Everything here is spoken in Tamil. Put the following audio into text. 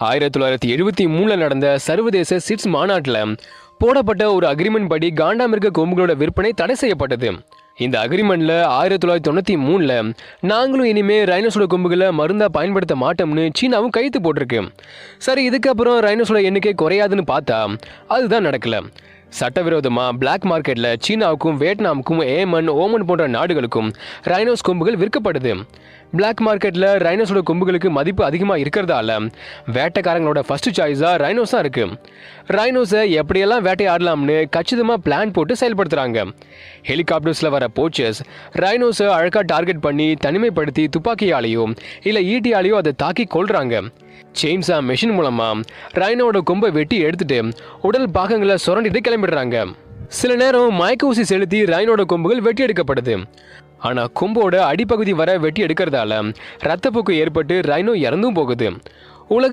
1973 நடந்த சர்வதேச சிட்ஸ் மாநாட்டில் போடப்பட்ட ஒரு அக்ரிமெண்ட் படி காண்டாமிருக கொம்புகளோட விற்பனை தடை செய்யப்பட்டது. இந்த அக்ரிமெண்ட்ல 1993 நாங்களும் இனிமே ரைனோசோட கொம்புகளை மருந்தா பயன்படுத்த மாட்டோம்னு சீனாவும் கைத்து போட்டிருக்கு. சரி, இதுக்கப்புறம் ரைனோசோட எண்ணிக்கை குறையாதுன்னு பார்த்தா அதுதான் நடக்கல. சட்டவிரோதமா பிளாக் மார்க்கெட்ல சீனாவுக்கும் வியட்நாமுக்கும் ஏமன், ஓமன் போன்ற நாடுகளுக்கும் ரைனோஸ் கொம்புகள் விற்கப்படுது. பிளாக் மார்க்கெட்ல ரைனோஸோட கொம்புகளுக்கு மதிப்பு அதிகமாக இருக்கிறதால வேட்டைக்காரங்களோட ஃபர்ஸ்ட் சாய்ஸாக ரைனோஸ் தான் இருக்கு. ரைனோஸை எப்படியெல்லாம் வேட்டையாடலாம்னு கச்சிதமாக பிளான் போட்டு செயல்படுத்துறாங்க. ஹெலிகாப்டர்ஸில் வர போச்சர்ஸ் ரைனோஸை அழகாக டார்கெட் பண்ணி தனிமைப்படுத்தி துப்பாக்கியாலேயோ இல்லை ஈட்டியாலேயோ அதை தாக்கி கொள்றாங்க. செயின்ஸா மெஷின் மூலமா ரைனோட கொம்பை வெட்டி எடுத்துட்டு உடல் பாகங்களை சுரண்டிட்டு கிளம்பிடுறாங்க. சில நேரம் மயக்க ஊசி செலுத்தி ரைனோட கொம்புகள் வெட்டி எடுக்கப்படுது. ஆனால் கொம்போட அடிப்பகுதி வர வெட்டி எடுக்கிறதால ரத்தப்போக்கு ஏற்பட்டு ரைனோ இறந்தும் போகுது. உலக